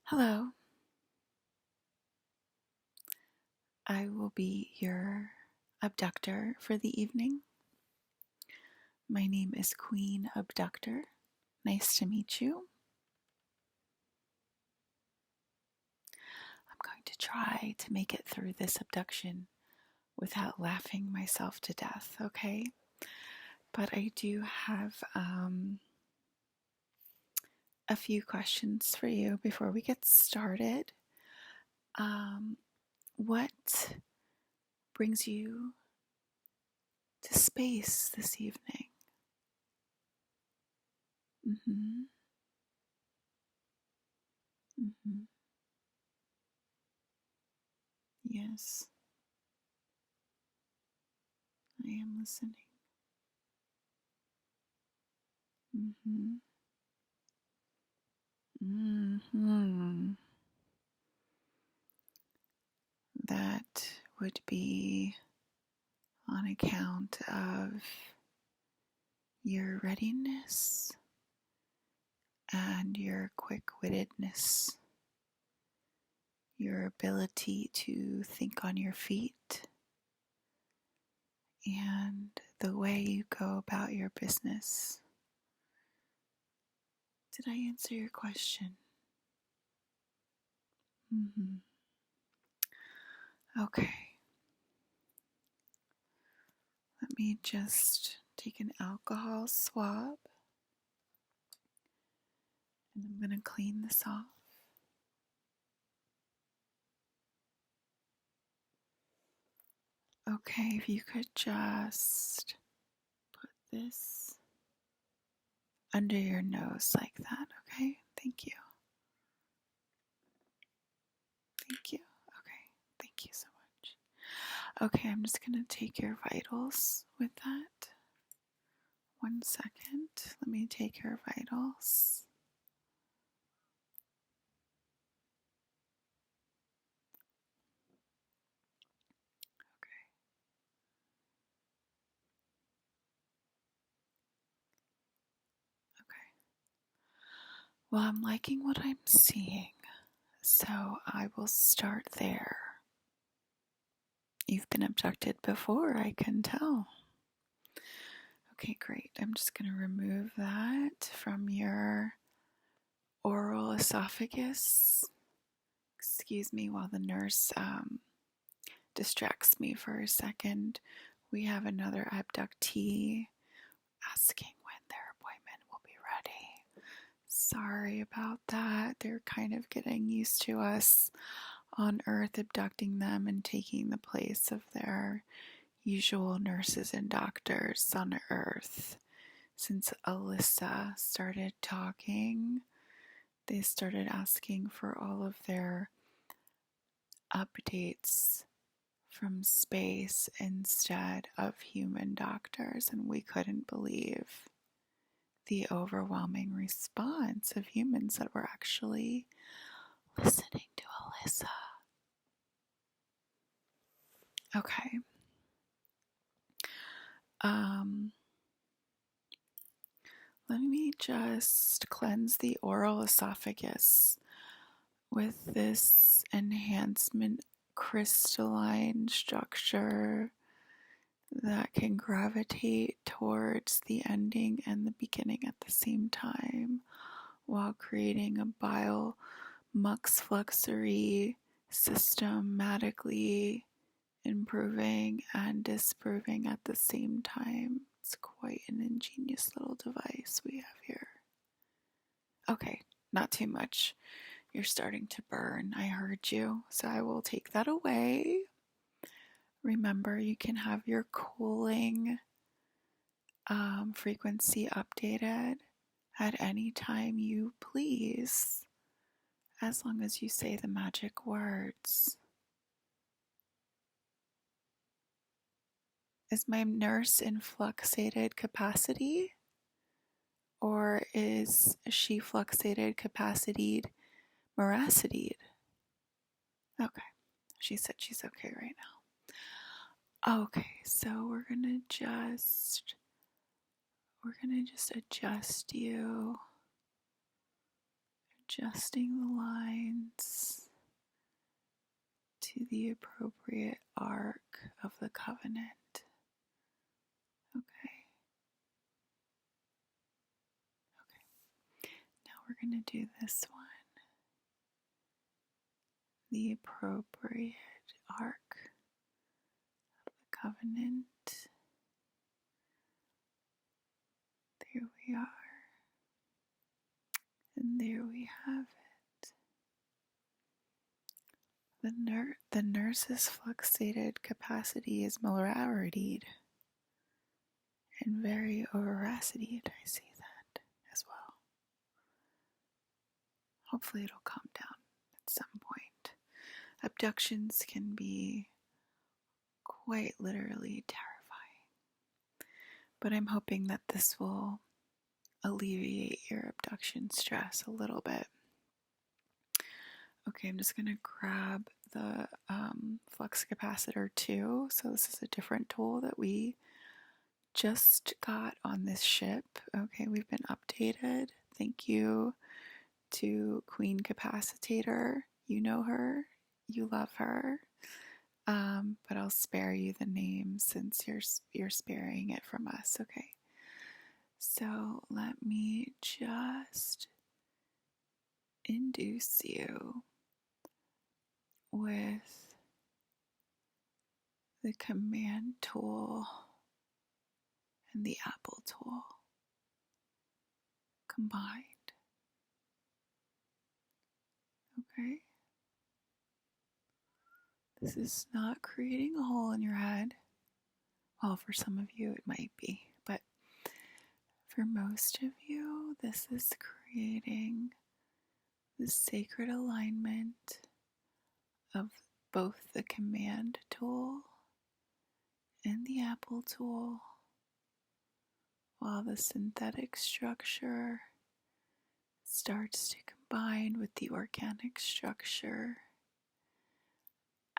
Hello, I will be your abductor for the evening. My name is Queen Abductor. Nice to meet you. I'm going to try to make it through this abduction without laughing myself to death, okay? But I do have a few questions for you before we get started. What brings you to space this evening? Mm-hmm. Mm-hmm. Yes, I am listening. Mm-hmm. Mm-hmm. That would be on account of your readiness and your quick-wittedness, your ability to think on your feet, and the way you go about your business. Did I answer your question? Mm-hmm. Okay. Let me just take an alcohol swab, and I'm going to clean this off. Okay, if you could just put this under your nose like that, okay? Thank you. Thank you. Okay, thank you so much. Okay, I'm just going to take your vitals with that. 1 second. Let me take your vitals. Okay. Okay. Well, I'm liking what I'm seeing, so I will start there. You've been abducted before, I can tell. Okay, great. I'm just going to remove that from your oral esophagus. Excuse me while the nurse distracts me for a second. We have another abductee asking when their appointment will be ready. Sorry about that. They're kind of getting used to us on Earth abducting them and taking the place of their usual nurses and doctors on Earth. Since Alyssa started talking, they started asking for all of their updates from space instead of human doctors, and we couldn't believe the overwhelming response of humans that were actually listening to Alyssa. Okay. Let me just cleanse the oral esophagus with this enhancement crystalline structure that can gravitate towards the ending and the beginning at the same time while creating a bile mux fluxury systematically improving and disproving at the same time. It's quite an ingenious little device we have here. Okay, not too much. You're starting to burn. I heard you, so I will take that away. Remember, you can have your cooling frequency updated at any time you please, as long as you say the magic words. Is my nurse in fluxated capacity? Or is she fluxated capacitated meracitated? Okay, she said she's okay right now. Okay, so we're gonna just adjust you adjusting the lines to the appropriate arc of the covenant. Okay. Now we're going to do this one. The appropriate arc of the covenant. There we are. And there we have it. The nurse's fluxated capacity is millaritied and very overacid. I see that as well. Hopefully it'll calm down at some point. Abductions can be quite literally terrifying, but I'm hoping that this will alleviate your abduction stress a little bit. Okay, I'm just going to grab the flux capacitor 2. So this is a different tool that we just got on this ship. Okay, we've been updated. Thank you to Queen Capacitator. You know her. You love her. But I'll spare you the name since you're sparing it from us. Okay. So let me just induce you with the command tool and the Apple tool combined. Okay? This is not creating a hole in your head. Well, for some of you it might be, but for most of you, this is creating the sacred alignment of both the command tool and the Apple tool, while the synthetic structure starts to combine with the organic structure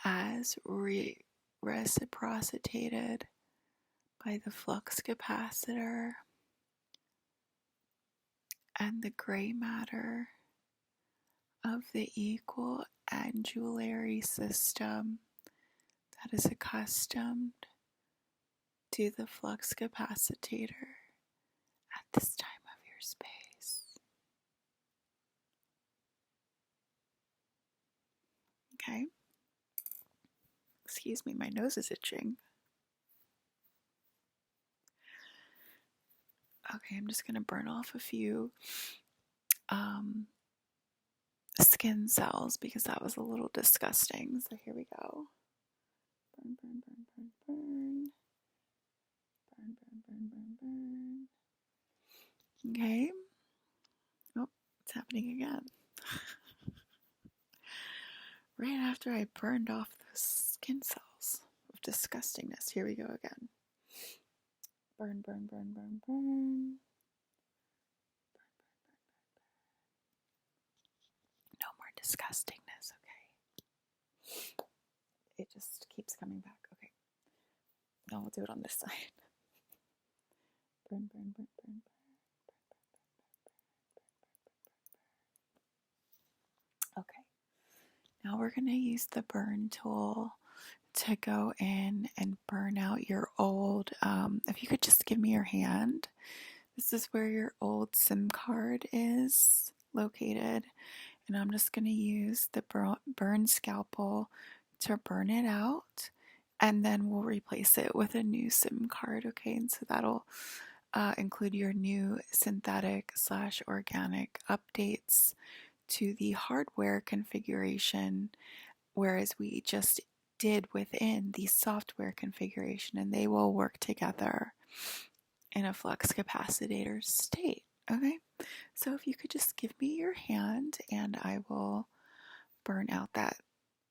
as reciprocitated by the flux capacitor and the gray matter of the equal angularity system that is accustomed to the flux capacitor at this time of your space. Okay? Excuse me, my nose is itching. Okay, I'm just going to burn off a few skin cells because that was a little disgusting. So here we go. Burn, burn, burn, burn, burn. Burn, burn, burn, burn, burn. Okay. Oh, it's happening again. Right after I burned off those skin cells of disgustingness. Here we go again. Burn, burn, burn, burn, burn. No more disgustingness, okay? It just keeps coming back. Okay. Now we'll do it on this side. Burn, burn, burn, burn, burn. Okay. Now we're going to use the burn tool to go in and burn out your old, if you could just give me your hand. This is where your old SIM card is located. And I'm just going to use the burn scalpel to burn it out. And then we'll replace it with a new SIM card, okay? And so that'll include your new synthetic/organic updates to the hardware configuration, whereas we just did within the software configuration, and they will work together in a flux capacitor state. Okay, so if you could just give me your hand and I will burn out that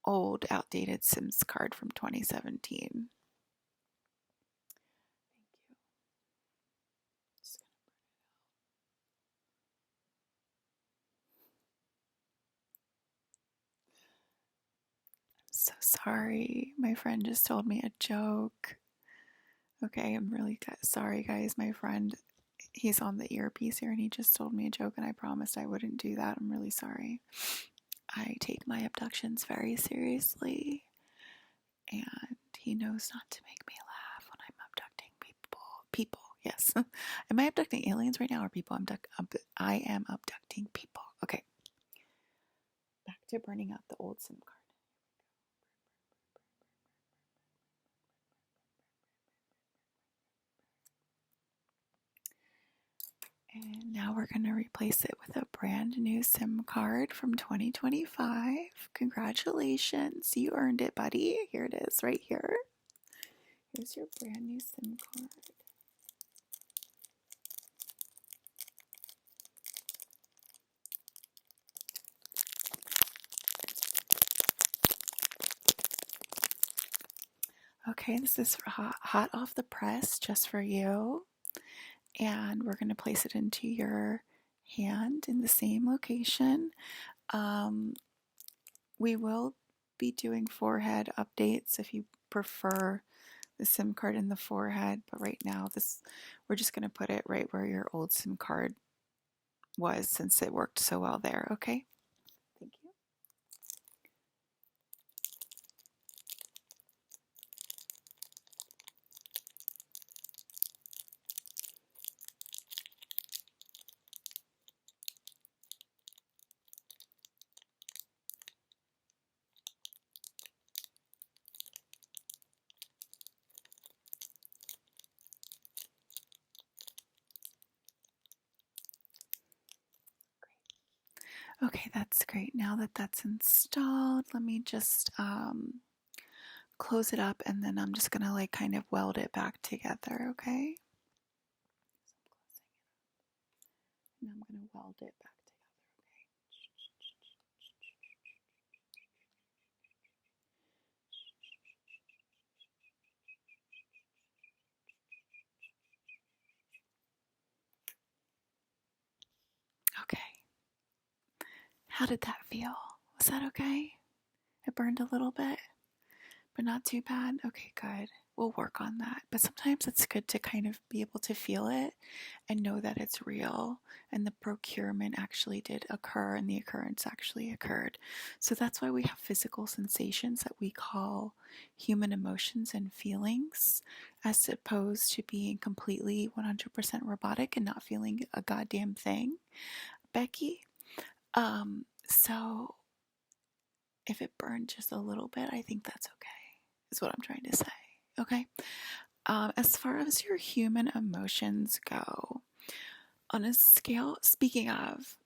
old outdated SIMS card from 2017. So sorry, my friend just told me a joke. Okay, I'm really sorry, guys. My friend, he's on the earpiece here and he just told me a joke and I promised I wouldn't do that. I'm really sorry. I take my abductions very seriously and he knows not to make me laugh when I'm abducting people. Yes. Am I abducting aliens right now or people? I am abducting people. Okay. Back to burning out the old SIM card. And now we're going to replace it with a brand new SIM card from 2025. Congratulations. You earned it, buddy. Here it is right here. Here's your brand new SIM card. Okay, this is hot off the press just for you. And we're going to place it into your hand in the same location. We will be doing forehead updates if you prefer the SIM card in the forehead, but right now we're just going to put it right where your old SIM card was since it worked so well there, okay? Thank you. Okay, that's great. Now that that's installed, let me just close it up and then I'm just gonna like kind of weld it back together, okay? So I'm closing it up and I'm gonna weld it back together, okay? Okay. How did that feel? Was that okay? It burned a little bit, but not too bad? Okay, good. We'll work on that. But sometimes it's good to kind of be able to feel it and know that it's real and the procurement actually did occur and the occurrence actually occurred. So that's why we have physical sensations that we call human emotions and feelings, as opposed to being completely 100% robotic and not feeling a goddamn thing, Becky. So if it burned just a little bit, I think that's okay, is what I'm trying to say. Okay. As far as your human emotions go, on a scale, speaking of,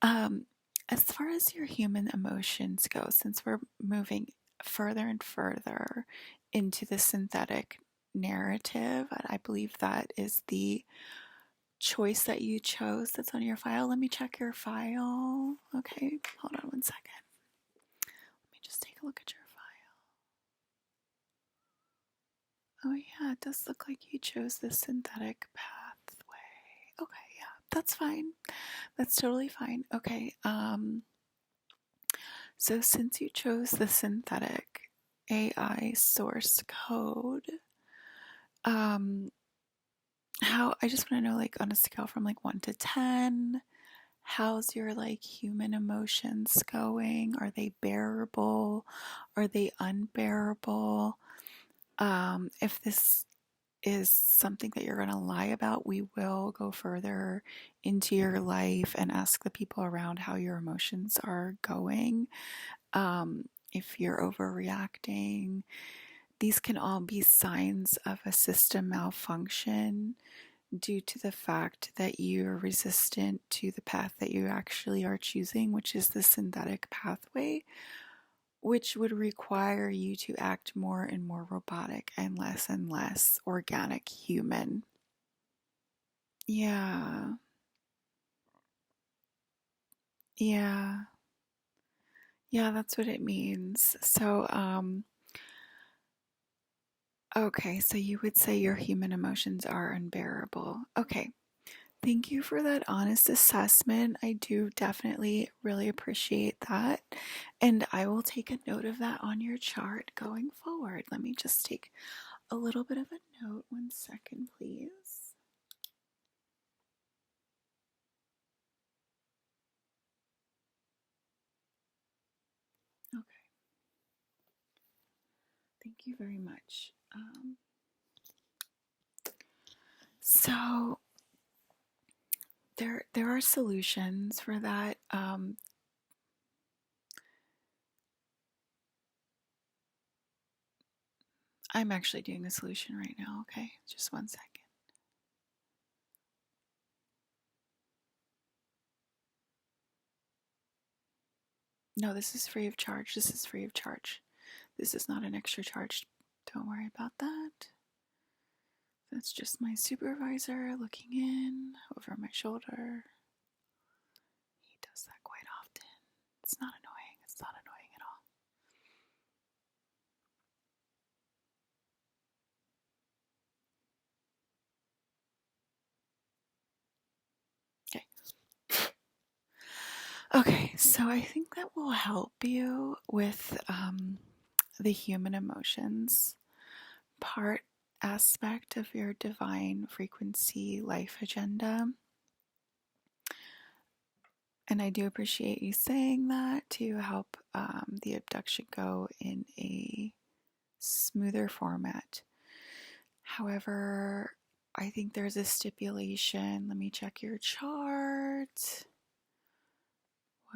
as far as your human emotions go, since we're moving further and further into the synthetic narrative, I believe that is the choice that you chose that's on your file. Let me check your file. Okay, hold on one second. Let me just take a look at your file. Oh yeah, it does look like you chose the synthetic pathway. Okay, yeah, that's fine. That's totally fine. Okay, so since you chose the synthetic AI source code, how, I just want to know, like, on a scale from like 1 to 10, how's your like human emotions going? Are they bearable? Are they unbearable? If this is something that you're going to lie about, we will go further into your life and ask the people around how your emotions are going. If you're overreacting, these can all be signs of a system malfunction due to the fact that you're resistant to the path that you actually are choosing, which is the synthetic pathway, which would require you to act more and more robotic and less organic human. Yeah. Yeah. Yeah, that's what it means. So, okay, so you would say your human emotions are unbearable. Okay. Thank you for that honest assessment. I do definitely really appreciate that. And I will take a note of that on your chart going forward. Let me just take a little bit of a note. 1 second, please. Thank you very much. So there are solutions for that. I'm actually doing the solution right now. Okay, just 1 second. No, this is free of charge. This is free of charge. This is not an extra charge. Don't worry about that. That's just my supervisor looking in over my shoulder. He does that quite often. It's not annoying. It's not annoying at all. Okay, so I think that will help you with the human emotions part aspect of your divine frequency life agenda. And I do appreciate you saying that to help the abduction go in a smoother format. However, I think there's a stipulation. Let me check your chart.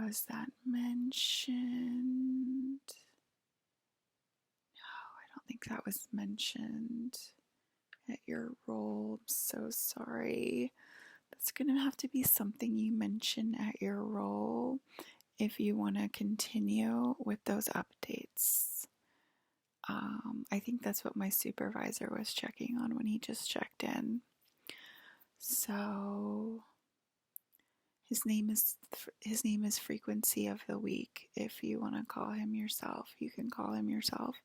Was that mentioned? No, I don't think that was mentioned at your role. I'm so sorry. That's going to have to be something you mention at your role if you want to continue with those updates. I think that's what my supervisor was checking on when he just checked in. So his name is Frequency of the Week. If you want to call him yourself, you can call him yourself.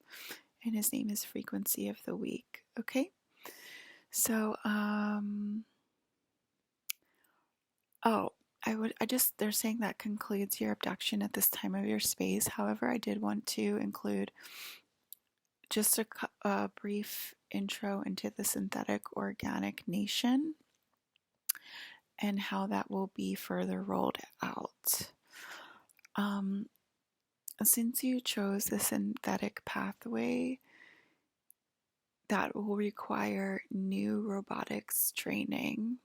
And his name is Frequency of the Week. Okay? So they're saying that concludes your abduction at this time of your space. However, I did want to include just a brief intro into the synthetic organic nation and how that will be further rolled out. Since you chose the synthetic pathway, that will require new robotics training,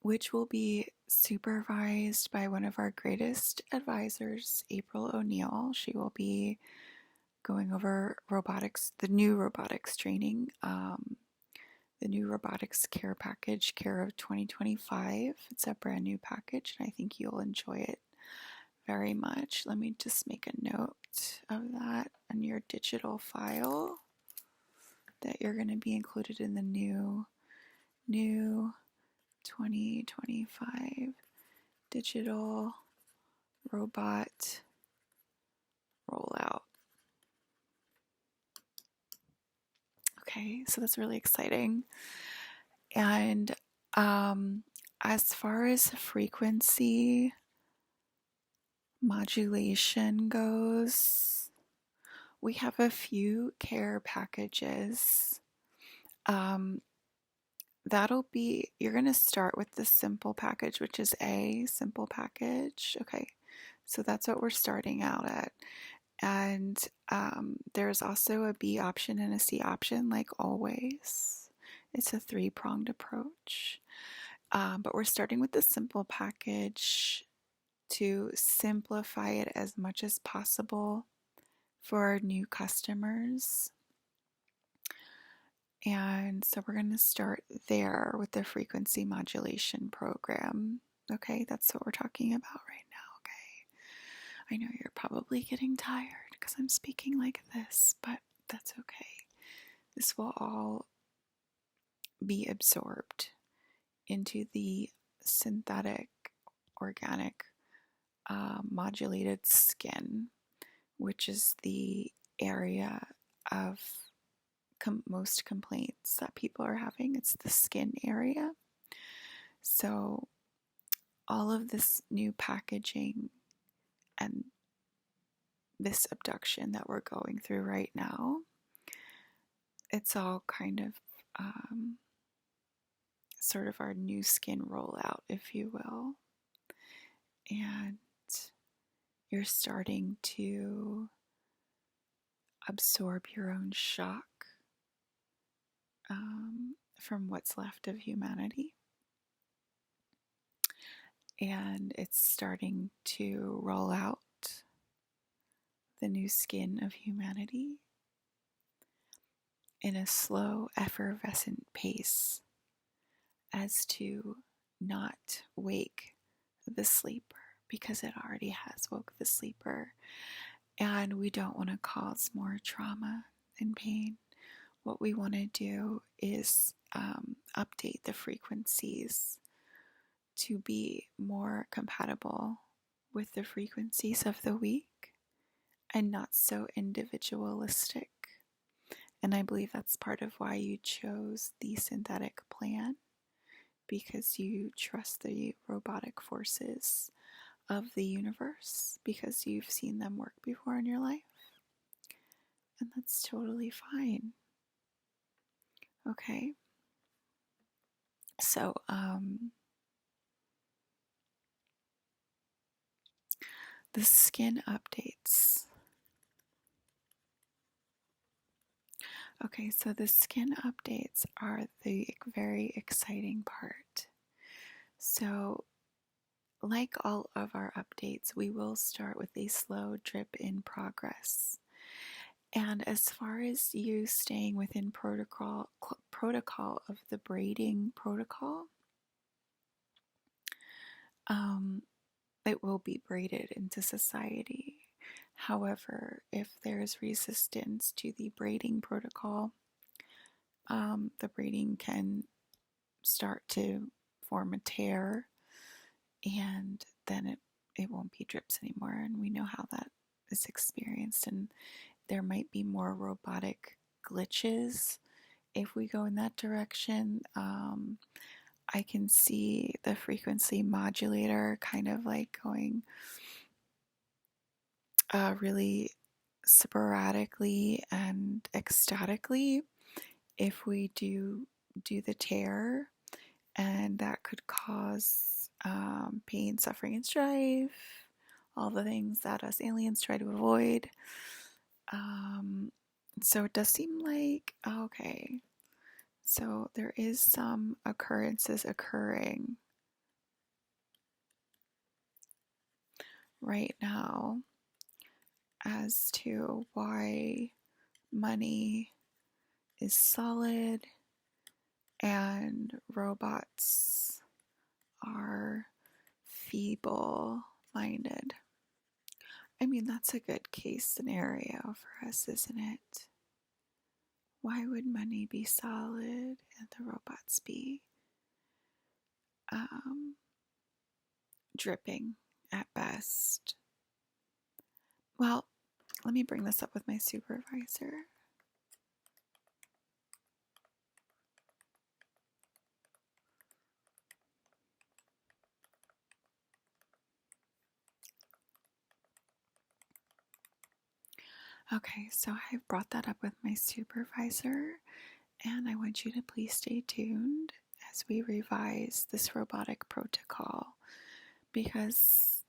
which will be supervised by one of our greatest advisors, April O'Neill. She will be going over robotics, the new robotics training, the new robotics care package, Care of 2025. It's a brand new package, and I think you'll enjoy it very much. Let me just make a note of that on your digital file that you're going to be included in the new 2025 digital robot rollout. Okay, so that's really exciting. And as far as frequency modulation goes, we have a few care packages. You're going to start with the simple package, which is a simple package. Okay, so that's what we're starting out at. And there's also a B option and a C option, like always. It's a 3-pronged approach. But we're starting with the simple package to simplify it as much as possible for our new customers. And so we're going to start there with the frequency modulation program. Okay, that's what we're talking about right now. Okay, I know you're probably getting tired because I'm speaking like this, but that's okay. This will all be absorbed into the synthetic organic modulated skin, which is the area of most complaints that people are having. It's the skin area. So all of this new packaging and this abduction that we're going through right now, it's all kind of sort of our new skin rollout, if you will. And you're starting to absorb your own shock from what's left of humanity. And it's starting to roll out the new skin of humanity in a slow, effervescent pace as to not wake the sleeper, because it already has woke the sleeper. And we don't want to cause more trauma and pain. What we want to do is update the frequencies to be more compatible with the frequencies of the weak and not so individualistic. And I believe that's part of why you chose the synthetic plan, because you trust the robotic forces of the universe, because you've seen them work before in your life. And that's totally fine. Okay. So, the skin updates. Okay, so the skin updates are the very exciting part. So, like all of our updates, we will start with a slow drip in progress. And as far as you staying within protocol of the braiding protocol, it will be braided into society. However, if there's resistance to the braiding protocol, the braiding can start to form a tear, and then it won't be drips anymore. And we know how that is experienced, and there might be more robotic glitches if we go in that direction. I can see the frequency modulator kind of like going really sporadically and ecstatically if we do the tear, and that could cause pain, suffering, and strife, all the things that us aliens try to avoid. So it does seem like, okay, so there is some occurrences occurring right now as to why money is solid and robots are feeble minded. I mean, that's a good case scenario for us, isn't it? Why would money be solid and the robots be dripping at best? Well, let me bring this up with my supervisor. Okay, so I've brought that up with my supervisor, and I want you to please stay tuned as we revise this robotic protocol, because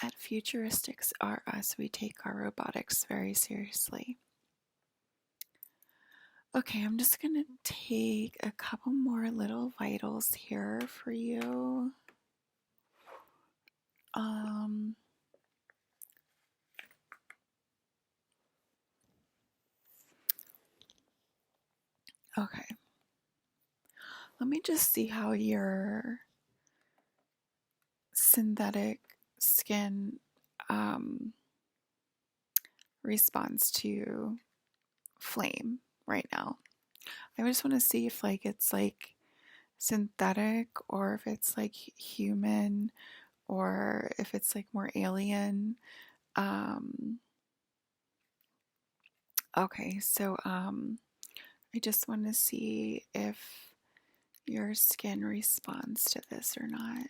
at Futuristics R Us, we take our robotics very seriously. Okay, I'm just going to take a couple more little vitals here for you. Okay. Let me just see how your synthetic skin responds to flame right now. I just want to see if like it's like synthetic, or if it's like human, or if it's like more alien. Okay, so I just want to see if your skin responds to this or not.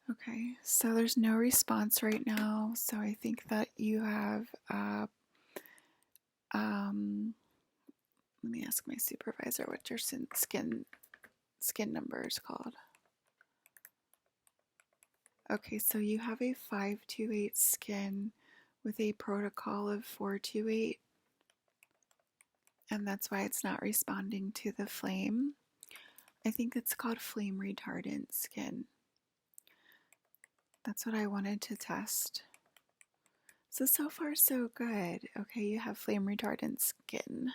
Okay, so there's no response right now, so I think that you have Let me ask my supervisor what your skin number is called. Okay, so you have a 528 skin with a protocol of 428, and that's why it's not responding to the flame. I think it's called flame retardant skin. That's what I wanted to test. So far so good. Okay, you have flame retardant skin.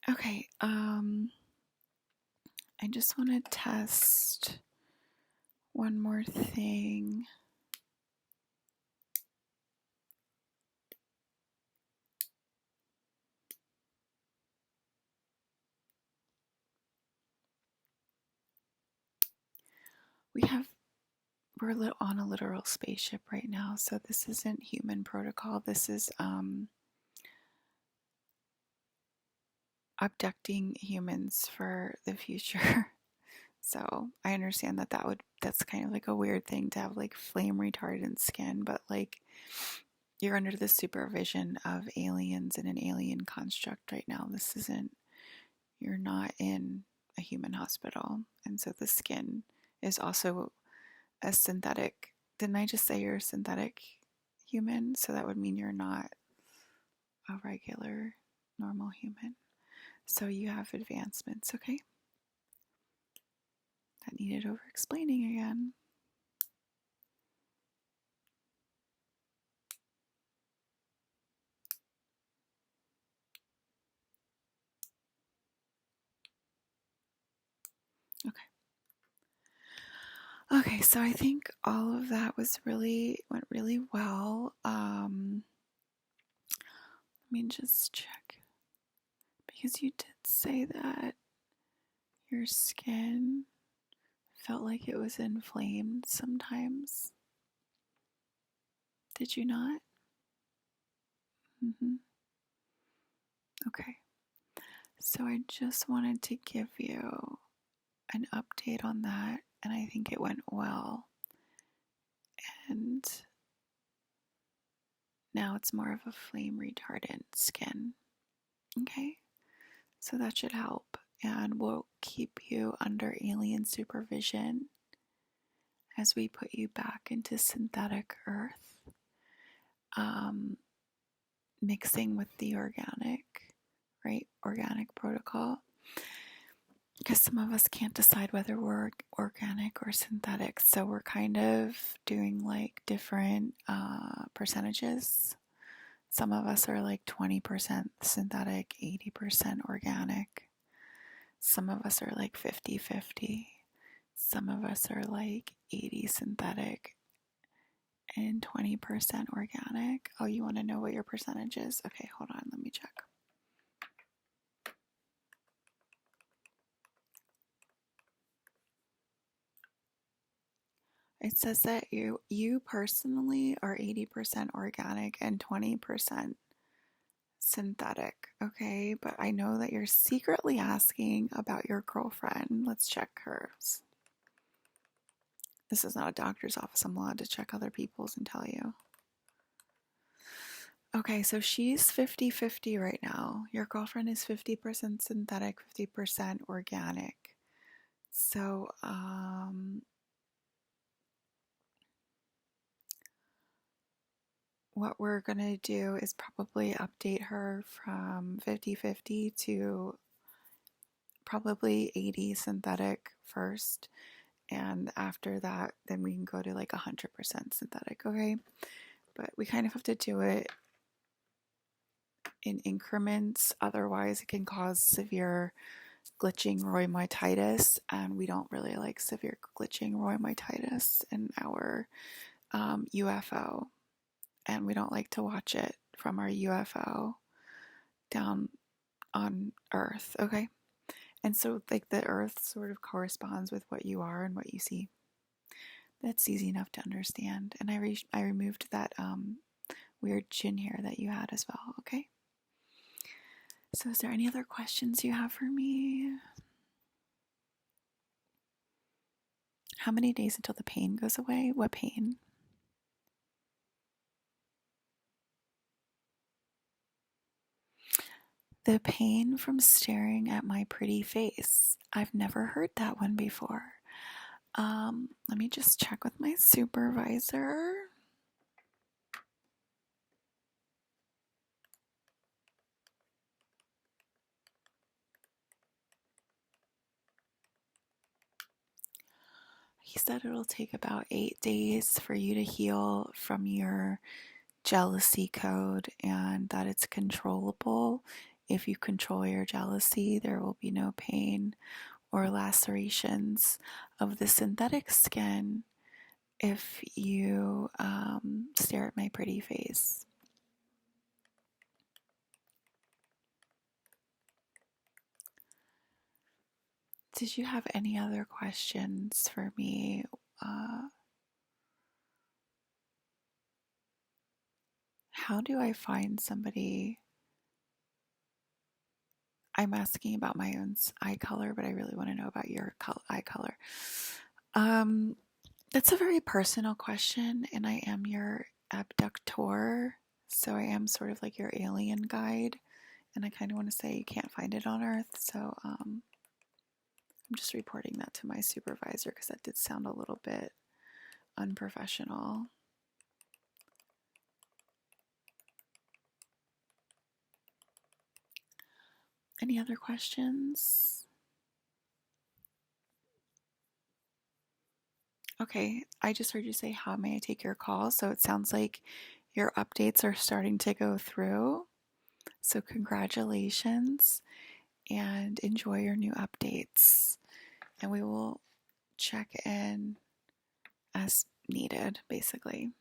Okay, I just want to test one more thing. We're on a literal spaceship right now, so this isn't human protocol. This is abducting humans for the future. So I understand that's kind of like a weird thing to have like flame retardant skin, but like you're under the supervision of aliens in an alien construct right now. You're not in a human hospital. And so the skin is also a synthetic. Didn't I just say you're a synthetic human? So that would mean you're not a regular, normal human. So you have advancements, okay? That needed over explaining again. Okay. Okay, so I think all of that went really well. Let me just check. Because you did say that your skin felt like it was inflamed sometimes. Did you not? Mm-hmm. Okay. So I just wanted to give you an update on that, and I think it went well. And now it's more of a flame retardant skin. Okay? So that should help. And we'll keep you under alien supervision as we put you back into synthetic earth, mixing with the organic protocol. Because some of us can't decide whether we're organic or synthetic, so we're kind of doing like different percentages. Some of us are like 20% synthetic, 80% organic. Some of us are like 50-50. Some of us are like 80 synthetic and 20% organic. Oh, you want to know what your percentage is? Okay, hold on, let me check. It says that you personally are 80% organic and 20% synthetic, okay? But I know that you're secretly asking about your girlfriend. Let's check hers. This is not a doctor's office. I'm allowed to check other people's and tell you. Okay, so she's 50-50 right now. Your girlfriend is 50% synthetic, 50% organic. So, what we're going to do is probably update her from 50-50 to probably 80 synthetic first. And after that, then we can go to like 100% synthetic, okay? But we kind of have to do it in increments. Otherwise, it can cause severe glitching rheumatitis. And we don't really like severe glitching rheumatitis in our UFO. And we don't like to watch it from our UFO down on Earth, okay? And so like the Earth sort of corresponds with what you are and what you see. That's easy enough to understand. And I removed that weird chin hair that you had as well, okay? So is there any other questions you have for me? How many days until the pain goes away? What pain? The pain from staring at my pretty face. I've never heard that one before. Let me just check with my supervisor. He said it'll take about 8 days for you to heal from your jealousy code and that it's controllable. If you control your jealousy, there will be no pain or lacerations of the synthetic skin if you stare at my pretty face. Did you have any other questions for me? How do I find somebody? I'm asking about my own eye color, but I really want to know about your eye color. That's a very personal question, and I am your abductor, so I am sort of like your alien guide, and I kind of want to say you can't find it on Earth, so I'm just reporting that to my supervisor because that did sound a little bit unprofessional. Any other questions? Okay, I just heard you say, how may I take your call? So it sounds like your updates are starting to go through. So congratulations and enjoy your new updates. And we will check in as needed, basically.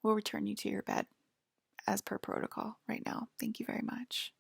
We'll return you to your bed as per protocol right now. Thank you very much.